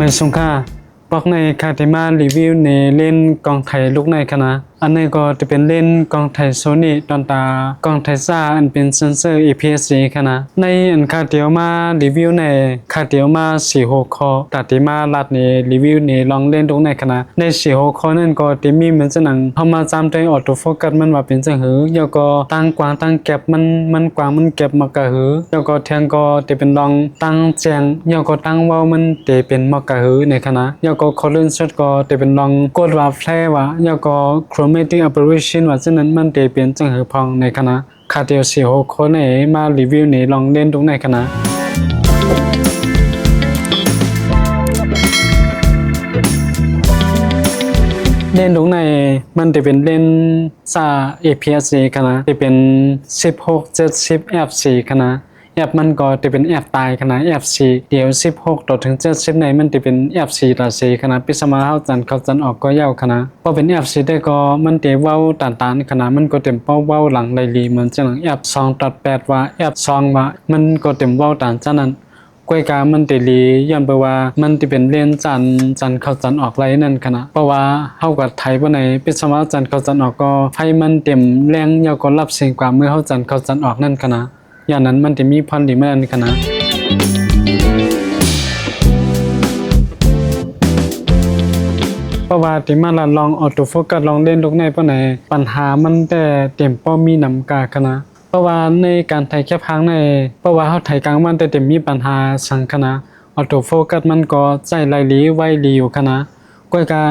ในสงขลาปอกในคาเทมารีวิวในเล่นกองไทยลูกในคณะอันนี้ก็จะเป็นเล่นกองไทยโซนี่ตอนตากองไทยซ่าอันเป็นเซนเซอร์ APS-C คณะในอันคาเทียวมารีวิวในคาเทียวมา4-6ข้อตัดที่มาลัดในรีวิวในลองเล่นตรงในคณะใน4-6ข้อนั้นก็จะมีเหมือนจะหนังเฮามาจำตัวออโต้โฟกัสมันว่าเป็นจังหือแล้วก็ตั้งกว้างตั้งแก็บมันกว้างมันแก็บมากะหือแล้วก็แทงก็จะเป็นลองตั้งแจงแล้วก็ตั้งเว้ามันจะเป็นมากะหือในคณะแล้วก็คอลเลนช็อตก็จะเป็นลองกดว่าแฟลว่าแล้วก็chromatic aberration ว่าฉะนั้นมันจะเป็นจังหือพองในคณะคาเทียว4-6ข้อในมารีวิวในลองเล่นตรงในคณะเล่นตรงในมันจะเป็นเล่นซา APS-C คณะจะเป็น16-70 F4 คณะแอปมันก็จะเป็นแอปตายขนาด F4 เดี๋ยว16ต่อถึง70ในมันจะเป็น F4 ต่อ4ขนาดพิสมาเข้าจันออกก็ยาวขนาดพอเป็น F4 ได้ก็มันจะเว้าต่างๆขนาดมันก็เต็มเป้าเว้าหลังไดลีเหมือนจังหลัง F2 ต่อ8ว่า F2 ว่ามันก็เต็มเว้าต่างจากนั้นกวยกามันติลีย้อนไปว่ามันจะเป็นเล่นจันเข้าจันออกไรนั่นขนาดเพราะว่าเฮากับไทยบ่ในพิสมาจันเข้าจันออกก็ไฟมันเต็มแรงยาวก็รับเสียงกว่าเมื่อเฮาจันเข้าจันออกนั่นขนาดอย่างนั้นมันจะมีพรดีมากในคณะเพราะว่าที่มาลองออโต้โฟกัสลองเล่นลูกในเพราะไหนปัญหามันแต่เต็มป้อมีนำกาคณะเพราะว่าในการถ่ายแคปพังในเพราะว่าเขาถ่ายกลางมันแต่เต็มมีปัญหาสังคณะออโต้โฟกัสมันก็ใจไหลลีไวลีอยู่คณะก้อยกา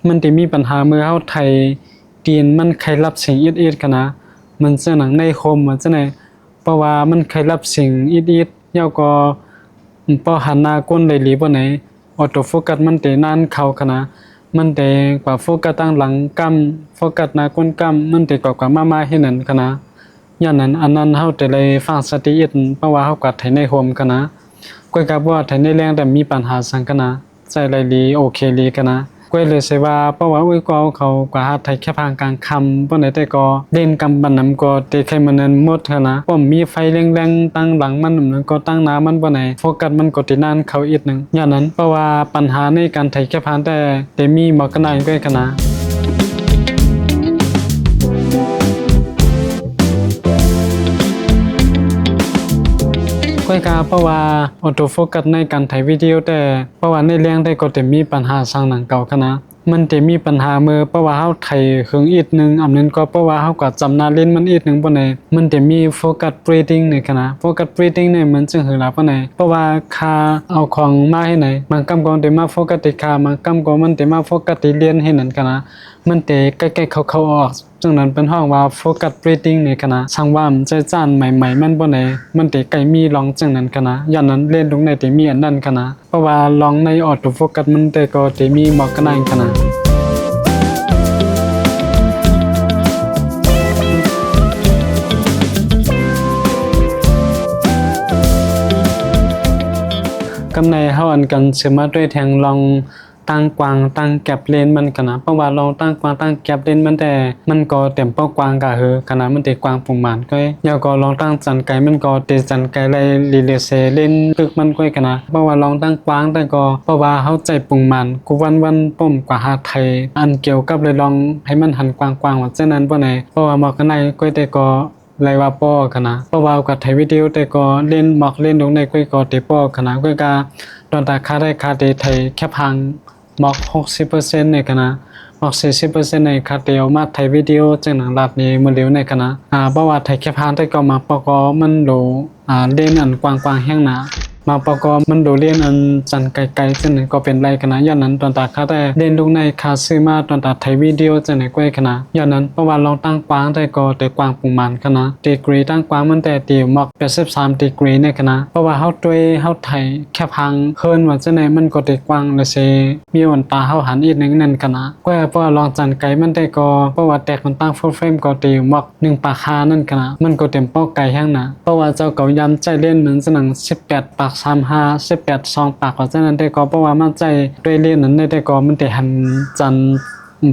มันจะมีปัญหาเมื่อเขาถ่ายตีนมันใครรับเสียงอีดคณะมันจะหนังในคมมันจะไหนเพราะว่ามันเคยรับสิ่งอีดๆแล้วก็พอหันหน้าก้นได้หลีบ่ไหนออโต้โฟกัสมันเตนานเข้าขนาดมันเตกว่าโฟกัสตั้งหลังกำโฟกัสหน้าก้นกำมันเตกว่ามาเฮ็ดนั่นขนาดอย่างนั้นอันนั้นเฮาจะเลยฟังสติอีดเพราะว่าเฮากัดไถในโฮมขนาดก้อยกับว่าไถในแรงแต่มีปัญหาสังขนาดใจไหลลีโอเคลีขนาดก้อยเลยใส่ว่าเพราะว่าอุ้ยก็เขากว่าหาไทยแค่พางกลางคำบ่ไหนแต่ก็เล่นกำบันนำก็เตใครมันนั้นหมดเถอะนะผมมีไฟแรงๆตั้งหลังมันนั่นก็ตั้งหน้ามันบ่ไหนโฟกัสมันก็ตินานเข้าอีกนึงอย่างนั้นเพราะว่าปัญหาในการไทยแค่พางแต่มีหมอกนายก้อยขนาดก้อยกาเพราะว่าออโต้โฟกัสในการถ่ายวิดีโอแต่เพราะว่าในเรื่องได้ก็จะมีปัญหาสร้างหนังเก่าคณะมันจะมีปัญหาเมื่อเพราะว่าเฮาถ่ายเครื่องอีกนึงอันนั้นก็เพราะว่าเฮาก็จำหน้าเล่นมันอีกนึงบ่ไหนมันจะมีโฟกัสบรีดิ้งในคณะโฟกัสบรีดิ้งเนี่ยมันจึงหือลาบ่ไหนเพราะว่าคาเอาของมาให้ไหนมันกำกองได้มาโฟกัสที่คามันกำกองมันได้มาโฟกัสที่เรียนให้นั่นคณะมันจะใกล้ๆเข้าออกจังนั้นเป็นห้องว่าโฟกัสบรีดิ้งในคณะช่างว่ามันใจจ้านใหม่ๆมันบ่ไหนมันจะไกลมีลองจังนั้นคณะอย่างนั้นเล่นตรงไหนจะมีอันนั้นคณะเพราะว่าลองในออโต้โฟกัสมันแต่ก็จะมีหมอกกันได้คณะกำในเฮาอันกันสามารถด้วยแทงลองตั้งกว้างตั้งแก็บเลนมันขนาดเพราะว่าลองตั้งกว้างตั้งแก็บเลนมันแต่มันก็เต็มเป้ากว้างกะหือขนาดมันเตกว้างปุงหมานก็แล้วก็ลองตั้งจันไกมันก็เตจันไกไลรีเลเซเล่นลึกมันก็ขนาดเพราะว่าลองตั้งกว้างแต่ก็เพราะว่าเฮาใจปุงหมานกูวันป้มกว่าหาไทยอันเกี่ยวกับเลยลองให้มันหันกว้างๆว่าฉะนั้นบ่ไหนเพราะว่าหมอกกันในก็แต่ก็ไรว่าป้อขนาดเพราะว่ากับไทยวิดีโอแต่ก็เล่นหมอกเล่นตรงในก็เตป้อขนาดก็กาตอนตาคาได้คาเตไทยแค่พังหมอก 60% ในคณะหมอก 40% ในคาเตียวมาไทยวิดีโอจังหนังลัดนี้มือเร็วในคณะเพราะว่าไทยแค่พังแต่ก็มาปกมันโดเล่นอันกว้างๆแห้งหนามาปกมันโดเล่นอันจันไกลๆจังนั้นก็เป็นไรคณะย้อนนั้นตอนตาคาแต่เล่นลูกในคาซื้อมาตอนตาไทยวิดีโอจังไหนก้อยคณะย้อนนั้นเพราะว่าลองตั้งกว้างแต่ก็แต่กว้างปุงมันคณะดีกรีตั้งกว้างมันแต่ตีหมอก83ดีกรีในคณะเพราะว่าเฮาด้วยเฮาไทยแค่พังเคินว่าจังไหนมันก็ได้กว้างและเซมีวันตาเฮาหันอีกนึงนั่นคณะก็เพราะว่าลองจันไกลมันแต่ก็เพราะว่าแตกมันตั้งฟูลเฟรมก็ตีหมอก1ปากคานั่นคณะมันก็เต็มเป้าไกลแห้งนะเพราะว่าเจ้าเก่าย้ำใจเล่นเหมือนจังหนัง18ปาก18 2ปากก็ฉะนั้นได้ก็เพราะว่ามันใจด้วยเล่นนั้นได้ก็มันได้หันจัน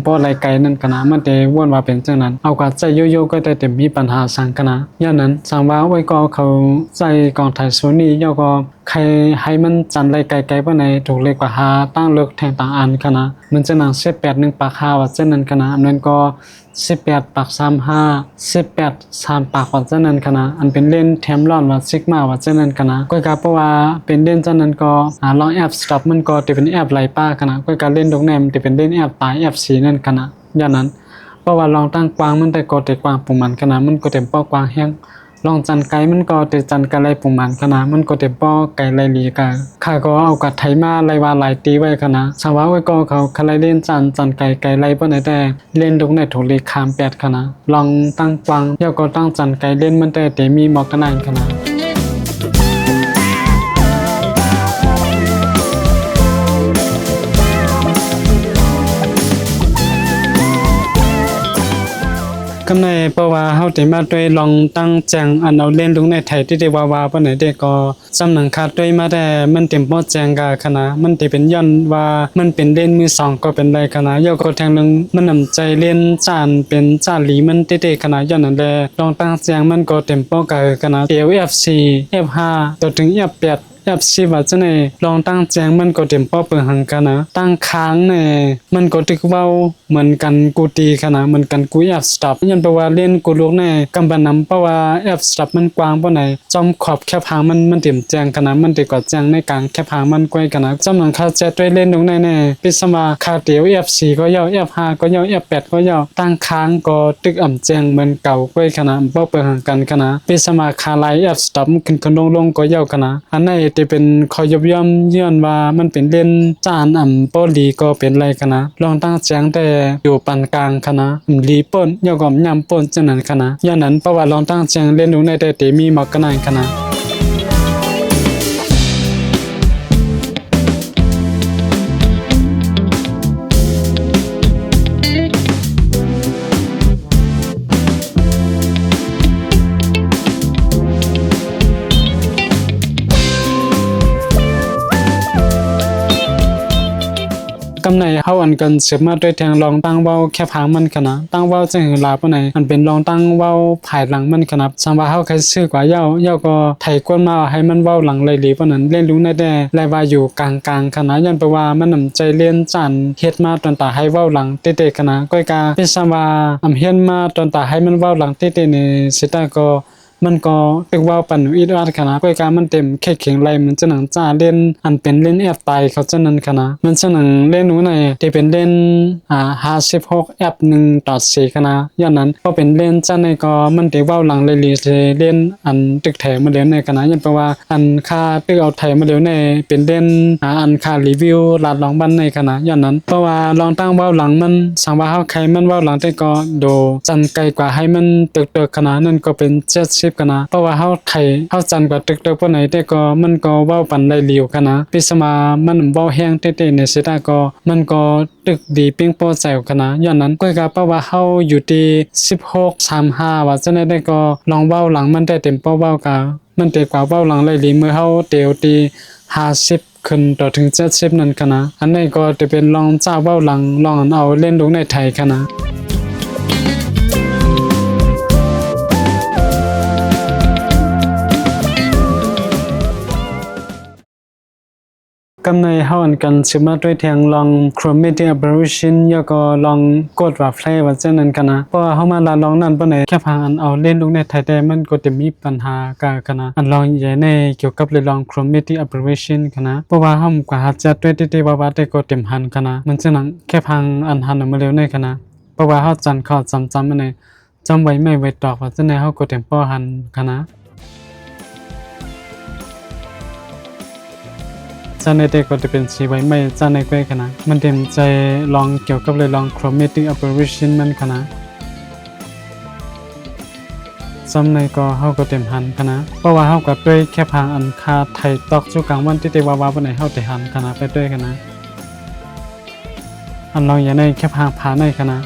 ป้อไรไกลนั่นคณะมันได้วนว่าเป็นจังนั้นเอากว่าใจโยโย่ก็ได้มีปัญหาสังคณะอย่างนั้นสังว่าไว้ก็เขาใจกองไทยโซนี่ย่อก็ ใครให้มันจันไรไกลๆป่ะไหนถูกเลยกว่าหาตั้งเลิกแทงต่างอันคณะมันจะหนัง18 1 ปาก5ว่าเส้นนั้นคณะอันนั้นก็18 ปาก35 18 3 ปากว่าเส้นนั้นคณะอันเป็นเล่นแถมร้อนว่าซิกมาว่าเส้นนั้นคณะก็กะเพราะว่าเป็นเล่นจันนั้นก็ลองแอปสต็อปมันก็จะเป็นแอปไหลป้าคณะก็การเล่นดอกแนมจะเป็นเล่นแอปตายแอปสีนั่นคณะอย่างนั้นเพราะว่าลองตั้งกว้างมันแต่ก็แต่กว้างประมาณคณะมันก็เต็มเป้ากว้างแห้งลองจันไกมันก็แต่จันไกไรประมาณคณะมันก็เต็มเป้าไกไรลีกะข้าก็เอากัดไถมาไรว่าหลายตีไว้คณะสาวาไว้ก็เขาคลายเล่นจันไกไรบ่ไหนแต่เล่นดอกในถูกเลขคาม8คณะลองตั้งกว้างเดี๋ยวก็ตั้งจันไกเล่นมันแต่มีหมอกกันนั่นคณะกำในเพราะว่าเฮาได้มาด้วยลองตั้งแจงอันเอาเล่นลงในไทยที่ได้ว่าปานไหนได้ก็สำนักคาดด้วยมาแต่มันเต็มบ่แจงกะคณะมันได้เป็นย้อนว่ามันเป็นเล่นมือ2ก็เป็นไรคณะย่อก็แทงนึงมันนำใจเล่นจานเป็นจานหลีมันเตๆคณะย้อนนั่นแหละลองตั้งแจงมันก็เต็มบ่กะคณะ FC F5 ต่อถึง F8F10 ว่าจังได๋ลองตั้งแจงมันก็เต็มป้อเปิงหังกันนะตั้งค้างแน่มันก็ตึกเว้าเหมือนกันกูตีขนาดเหมือนกันกู F stop ยันแปลว่าเล่นกูลูกแน่กำบันนำเพราะว่า F stop มันกว้างบ่ไหนจอมขอบแคบหางมันเต็มแจงขนาดมันได้กว่าแจงในกลางแคบหางมันกว้างขนาดจำหนังคาจะด้วยเล่นตรงแน่ๆปิสมาคาเดียว F4 ก็ยาว F5 ก็ยาว F8 ก็ยาวตั้งค้างก็ตึกอ่ำแจงเหมือนเก่ากว้างขนาดบ่เปิงหังกันขนาดปิสมาคาไล F stop ขึ้นลงก็ยาวขนาดอันไหนที่เป็นขอยบย่อมย้อนว่ามันเป็นเล่นจานโปลีก็เป็นไรคณะลองตั้งแจงแต่อยู่ปานกลางคณะลีป่นย่อก็ยำป่นจังนั้นคณะย้อนนั้นเพราะว่าลองตั้งแจงเล่นลงในแต่มีหมอกกันนั่นคณะกำในเฮาอันกันเสือมาด้วยแทงลองตั้งเว้าแค่พางมันขนาดตั้งเว้าจังหือลาปานไหนอันเป็นลองตั้งเว้าภายหลังมันขนาดสังว่าเฮาใครซื้อกว่าเย้าก็ไถกวนมาให้มันเว้าหลังเลยหลีปานนั้นเล่นรู้ได้แต่และว่าอยู่กลางๆขนาดยันแปลว่ามันนำใจเล่นจันเฮ็ดมาตอนตาให้เว้าหลังเตๆขนาดก้อยกาเป็นสังว่าเฮ็ดมาตอนตาให้มันเว้าหลังเตๆนี่สิตาก็มันก็ตึกว่าปันอีดอาดขนาดก้อยการมันเต็มแค่เข็งไรมันจะหนังจ้าเล่นอันเป็นเล่นแอบตายเขาจะนั้นขนาดมันจะหนังเล่นหนูในที่เป็นเล่น56แอป1.4ขนาดย้อนนั้นก็เป็นเล่นจ้าในก็มันตึกว่าหลังเลยลีเล่นอันตึกแถมาเร็วในขนาดยันแปลว่าอันค่าตึกเอาไถมาเร็วในเป็นเล่นอันค่ารีวิวลาดลองบันในขนาดย้อนนั้นเพราะว่าลองตั้งว่าหลังมันสังว่าเฮาใครมันว่าหลังแต่ก็โดจันไกลกว่าให้มันตึกขนาดนั้นก็เป็น70กันนะเพราะว่าเฮาไทยเฮาจันกว่าตึกปานไหนแต่ก็มันก็เว้าปันได้เลียวกันนะปิสมามันเว้าแห้งเต้ๆในสิตาก็มันก็ตึกดีเปียงโปแซวกันนะย้อนนั้นก็ก็เพราะว่าเฮาอยู่ที่1635ว่าจังได๋ก็ลองเว้าหลังมันได้เต็มเป้าเว้ากะมันเต็มกว่าเว้าหลังเลยลีเมื่อเฮาเตียวที่50ขึ้นต่อถึง70นั่นกันนะอันนี้ก็จะเป็นลองจ้าเว้าหลังลองเอาเล่นลงในไทยกันนะกำในเฮาอันกันสิมาด้วยแทงลอง chromatic aberration แล้วก็ลองกดว่าไฟว่าจังนั้นกันนะเพราะว่าเฮามาลาลองนั้นปานใดแค่พาอันเอาเล่นลงในไทยแต่มันก็จะมีปัญหากะกันนะอันลองใหญ่ในเกี่ยวกับเรื่องลอง chromatic aberration กันนะเพราะว่าเฮากว่าหัดจะด้วยที่ว่าแต่ก็เต็มหันกันนะมันจังนั้นแค่พังอันหันมาเร็วในกันนะเพราะว่าเฮาจันเข้าจำมันในจำไว้ไม่ไว้ตอกว่าจังได๋เฮาก็เต็มป้อหันกันนะจานในเด็กก็จะเป็นสีไว้ไม่จานในก้อยคณะมันเต็มใจลองเกี่ยวกับเลยลอง chromatic aberration มันคณะจำในก็เฮาก็เต็มหันคณะเพราะว่าเฮาก็ด้วยแค่พางอันคาไทยตอกจุกลางวันที่ว่าปานไหนเฮาได้หันคณะไปด้วยคณะอันลองอย่าในแค่พางผาในคณะ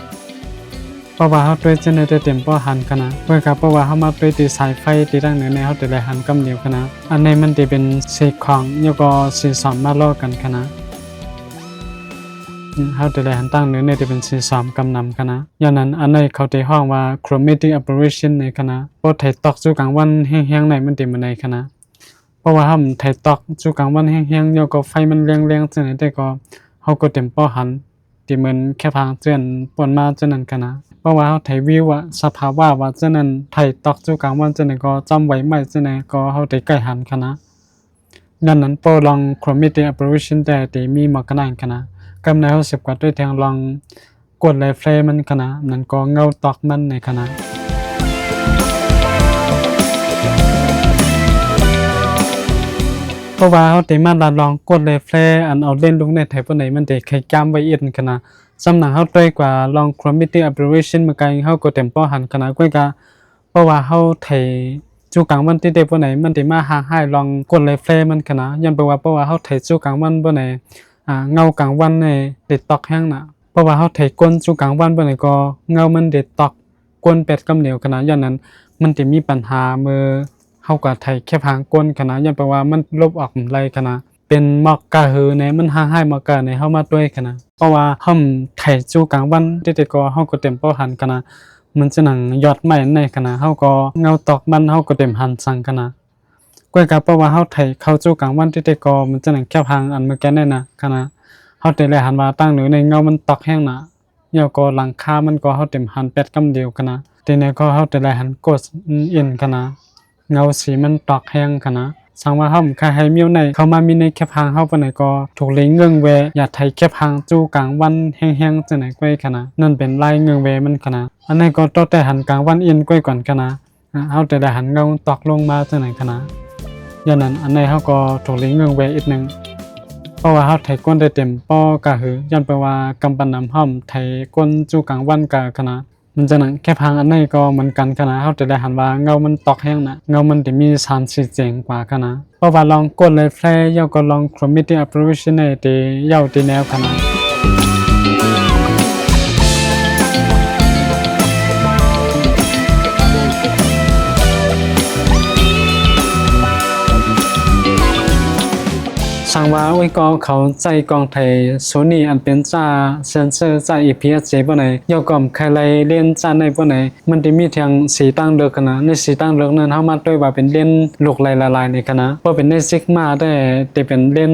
เพราะว่าเฮาด้วยจะในได้เต็มป้อหันคณะเพื่อครับเพราะว่าเฮามาด้วยตีสายไฟตีดังในเฮาได้หันกำเดียวคณะอันนี้มันจะเป็นสีของแล้วก็สีสอนมาล้อกันคณะเฮาได้หันตั้งในจะเป็นสีสอนกำนำคณะย้อนนั้นอันนี้เขาได้ห้องว่า chromatic aberration ในคณะบ่ไทยตอกสู่กลางวันแห้งๆในมันเต็มในคณะ เพราะว่าห้ำไทยตอกจู่กลางวันแห้งๆเดี๋ยวก็ไฟมันแรงๆจังไหนแต่ก็เฮาก็เต็มป้อหันที่เหมือนแค่พางเจือนป่นมาจังนั้นกันนะเพราะว่าเฮาไทยวิวอะสภาวะว่าจังนั้นไทยตอกจู่กลางวันจังไหนก็จำไว้ไม่จังไหนก็เฮาได้ใกล้หันกันนะดังนั้นโปรลองครมิติ apparition แต่ที่มีมากันนั่นกันนะกำในเฮา10กว่าด้วยทางลองกดไลฟ์เฟรมันกันนะนั่นก็เงาตอกมันในกันนะเพราะว่าเฮาได้มาลองกดไลฟ์เฟรอันเอาเล่นลงในไทยปานใดมันได้ใครจำไว้อีกกันนะสำนักเฮาด้วยกว่าลอง chromatic aberration มาไกลเฮาก็เต็มป้อหันกันนะก้อยกะเพราะว่าเฮาไทยจู่กลางวันที่ได้ปานใดมันได้มาหาให้ลองกดไลฟ์เฟรมันกันนะย้อนเพราะว่าเฮาไทยจู่กลางวันปานใดเงากลางวันนี่ได้ตอกแห้งน่ะเพราะว่าเฮาไทยก้นจู่กลางวันปานใดก็เงามันได้ตอกก้นเป็ดกำเหนียวกันนะย้อนนั้นมันสิมีปัญหาเมื่อเฮาก็ไทยแค่พางก้นกันนะย้อนเพราะว่ามันลบออกไรกันนะเป็นหมอกกะหือในมันหาให้หมอกกะในเฮามาด้วยกันนะเพราะว่าเฮาไทยจู่กลางวันที่ก็เฮาก็เต็มป้อหันกันนะมันจะหนังยอดไม้ในกันนะเฮาก็เงาตอกมันเฮาก็เต็มหันสังกันนะก้อยกะเพราะว่าเฮาไทยเข้าจู่กลางวันที่ก็มันจะหนังแค่พางอันเมื่อกี้นั่นน่ะกันนะเฮาได้แลหันว่าตั้งหรือในเงามันตอกแห้งน่ะเหี่ยวก็หลังคามันก็เฮาเต็มหันเป็ดกำเดียวกันนะทีนี้ก็เฮาได้แลหันกดอินกันนะเงาสีมันตอกแห้งกันนะสังว่าเฮาค่าให้มีในเข้ามามีในแคบหางเฮาปานใดก็ถูกเลยเงื่งแวอย่าไทยแคบหางจู่กลางวันแห้งๆจังไหนก้อยกันนะนั่นเป็นลายเงื่งแวมันกันนะอันนี้ก็ต้องแต่หันกลางวันอินก้อยก่อนกันนะเฮาได้หันเงาตอกลงมาจังไหนกันนะอย่างนั้นอันนี้เฮาก็ถูกเลยเงื่งแวอีกนึงเพราะว่าเฮาไทยก้นได้เต็มป้อกะหือย้อนไปว่ากำปั้นน้ำเฮาไทยก้นจู่กลางวันกะกันนะมันจะหนังแค่พังอันนี้ก็เหมือนกันกันนะเขาจะได้หันว่าเงามันตอกแห้งนะเงามันจะมีสารสีแดงกว่ากันนะเพราะว่าลองกดเลยแฟร์เย้าก็ลอง chromatic aberration ในที่เย้าที่แนวกันนะสังว่าไว้ก็เขาใจกองไทยโซนี่อันเป็นจ้าเซนเซอร์จ้า EPS บ่ไหนเกี่ยวกับใครไล่เล่นจ้าในบ่ไหนมันได้มีทางสีตั้งเลือกกันนะในสีตั้งเลือกนั้นเฮามาด้วยว่าเป็นเล่นลูกลายๆในกันนะบ่เป็นในซิกมาได้แต่เป็นเล่น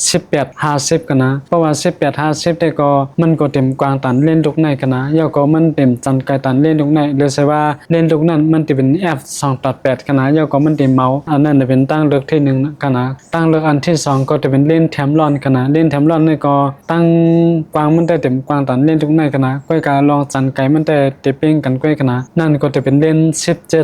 18-50กันนะเพราะว่า18-50ได้ก็มันก็เต็มกวางตันเล่นลูกในกันนะเดี๋ยวก็มันเต็มจันไกตันเล่นลูกในหรือใช่ว่าเล่นลูกนั้นมันจะเป็น F2.8 กันนะเดี๋ยวก็มันเต็มเมาส์อันนั้นจะเป็นตั้งเลือกที่1นะกันนะตั้งเลือกอันที่2ก็จะเป็นเล่นแถมร้อนกันนะเล่นแถมร้อนนี่ก็ตั้งกวางมันได้เต็มกวางตันเล่นลูกในกันนะก้อยกาลองจันไกมันได้เตเป้งกันก้อยกันนะนั่นก็จะเป็นเล่น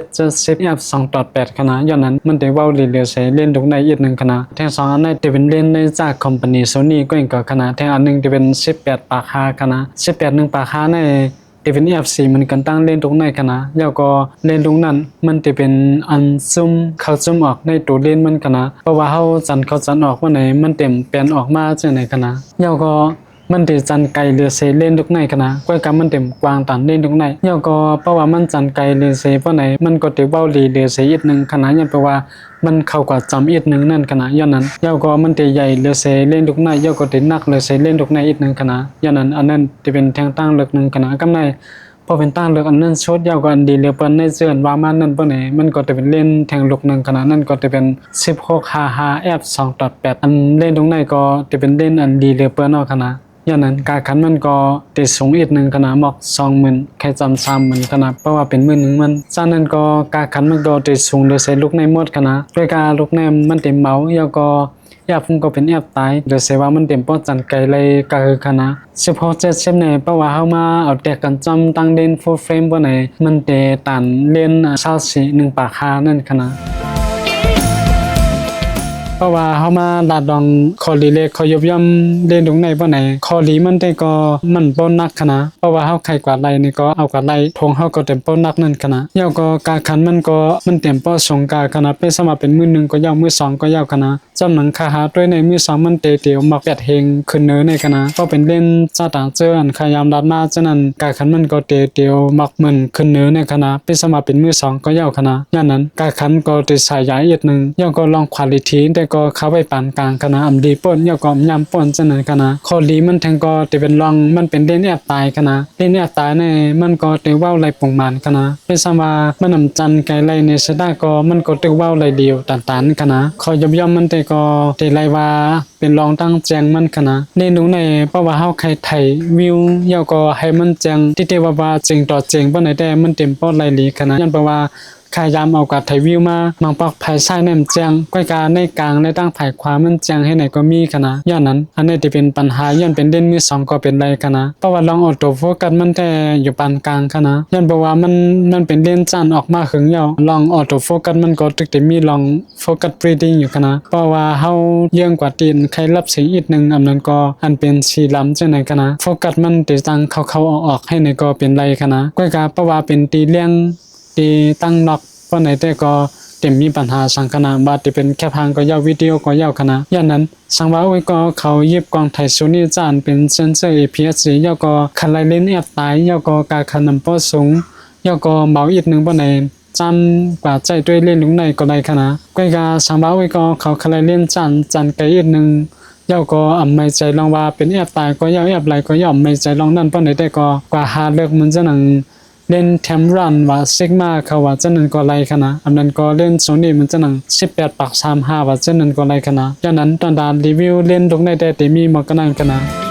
17-10 F2.8 กันนะย้อนนั้นมันได้เว้าเหลือใช้เล่นลูกในอีก1กันนะทั้ง2อันนั้นจะเป็นเล่นในจากคอมพานี Sony ก็ยังก็ขนาดแทงอันนึงจะเป็น18ปากคากันนะ18 1ปากคาในจะเป็น F4 มันกันตั้งเล่นตรงไหนกันนะแล้วก็เล่นตรงนั้นมันจะเป็นอันซุ่มเข้าซุ่มออกในตัวเล่นมันกันนะเพราะว่าเฮาจันเข้าจันออกว่าไหนมันเต็มแปลนออกมาจังไหนกันนะแล้วก็มันได้จันไกลเรือเซเล่นทุกไหนกันนะก้อยกำมันเต็มกวางตันเล่นทุกไหนแล้วก็เพราะว่ามันจันไกลเรือเซเพราะไหนมันก็จะเว้าลีเรือเซอีกนึงขนาดยันเพราะว่ามันเข้ากับจำอีกนึงนั่นขนาดย้อนนั้นแล้วก็มันจะใหญ่เรือเซเล่นทุกไหนแล้วก็จะนักเรือเซเล่นทุกไหนอีกนึงขนาดย้อนนั้นอันนั้นจะเป็นแทงตั้งเลือกนึงขนาดกำในพอเป็นตั้งเลือกอันนั้นชดยาวกว่าอันดีเรือเปิ้นในเสื่อนว่ามันนั่นเพราะไหนมันก็จะเป็นเล่นแทงลูกนึงขนาดนั้นก็จะเป็น16 F 2.8 อันเล่นตรงไหนก็จะเป็นเล่นอันดีเรือเปิ้นเอาขนาดอย่างนั้นการขันมันก็ติดสูงอีกหนึ่งขนาดหมอก 20,000 แค่จำ30,000ขนาดเพราะว่าเป็น11,000มันจากนั้นก็การขันมันก็ติดสูงโดยใช้ลูกในหมดขนาดด้วยการลูกในมันเต็มเมาแล้วก็ยาพุ่งก็เป็นแอบตายโดยใช้ว่ามันเต็มป้องจันไกลเลยก็คือขนาด16-70เนี่ยเพราะว่าเฮามาเอาแต่กันจำตั้งเล่น full frame บ่ไหนมันเตตันเล่น24 1ปากคานั่นขนาดเพราะว่าเฮามาลาดดองคอลีเล็กขอยบย่อมเล่นตรงไหนบ่ไหนคอลีมันได้ก็มันบ่นักขนาดเพราะว่าเฮาไข่กว่าไหลนี่ก็เอากว่าไหลทงเฮาก็เต็มป้อนักนั่นขนาดยาวก็กาขันมันก็มันเต็มป้อสงกาขนาดเป็นสมาเป็นมื้อ1ก็ยาวมื้อ2ก็ยาวขนาดจำหนังคาหาด้วยในมื้อ2มันเตเตียวมัก8เฮงขึ้นเนอในขนาดก็เป็นเล่นจ้าต่างเจออันขยามรัดมาฉะนั้นกาขันมันก็เตเตียวมักเหมือนขึ้นเนอในขนาดเป็นสมาเป็นมื้อ2ก็ยาวขนาดอย่างนั้นกาขันก็จะใส่ใหญ่อีกนึงยาวก็ลองควอลิตี้แต่ ก็เข้าไปปานกลางคณะอำดีป่นยก็ยำป่นจังนั้นคณะข้อดีมันแทงก็จะเป็นรองมันเป็นเล่นแอบตายคณะเล่นแอบตายในมันก็จะเว้าไหลปงมานคณะเป็นสมามันนำจันไกไหลในสดาก็มันก็จะเว้าไหลเดียวตันๆคณะขอย่อมมันแต่ก็จะไหลว่าเป็นรองตั้งแจงมันคณะในหนูในเพราะว่าเฮาใครไทยวิวยก็ให้มันแจงที่เตว่าจริงต่อจริงบ่ไหนแต่มันเต็มปอดไหลลีคณะยันเพราะว่าขายามเอากับไทยวิวมาบางปอกภายใต้แนมแจงก้อยกาในกลางในตั้งภายขวามันแจงให้ไหนก็มีคณะย้อนนั้นอันนี้ที่เป็นปัญหาย้อนเป็นเด่นมือ2ก็เป็นไรคณะเพราะว่าลองออโต้โฟกัสมันแต่อยู่ปานกลางคณะย้อนเพราะว่ามันเป็นเด่นจานออกมาหึงยาวลองออโต้โฟกัสมันก็ตึกแต่มีลองโฟกัสบรีดิ้งอยู่คณะเพราะว่าเฮาเยื่องกว่าตีนใครรับเสียงอีกนึงอำนั้นก็อันเป็นสีล้ำจังไหนคณะโฟกัสมันติตั้งเข้าออกให้ไหนก็เป็นไรคณะก้อยกาเพราะว่าเป็นตีเลี้ยงตีตั้งนอกเพราะไหนแต่ก็เต็มมีปัญหาสังคณะบาดที่เป็นแค่พังก็ยาววิดีโอก็ยาวคณะอย่างนั้นสังว่าไว้ก็เขาเย็บกองไทยโซนี่จานเป็นเซนเซอร์ APS ยาวก็คันไลเลนแอบตายยาวก็กาคันนำป้อสูงยาวก็เบาอีกนึงบ่ไหนจำกว่าใจด้วยเล่นลุงในก็ได้คณะก้อยกาสังว่าไว้ก็เขาคันไลเลนจานไกลอีกนึงยาวก็อำไม่ใจลองว่าเป็นแอบตายก็ยาวแอบไหลก็ยอมไม่ใจลองนั่นป้อไหนแต่ก็กว่าหาเลิกมันจะหนังเล่นแทมรันว่าซิกมาเขาว่าจะนั้นก็ไรคณะอันนั้นก็เล่นโซนี่มันจะหนัง18 ปัก 35ว่าจะนั้นก็ไรคณะดังนั้นตอนดานรีวิวเล่นลงในแต่มีหมอกกันนั่นคณะ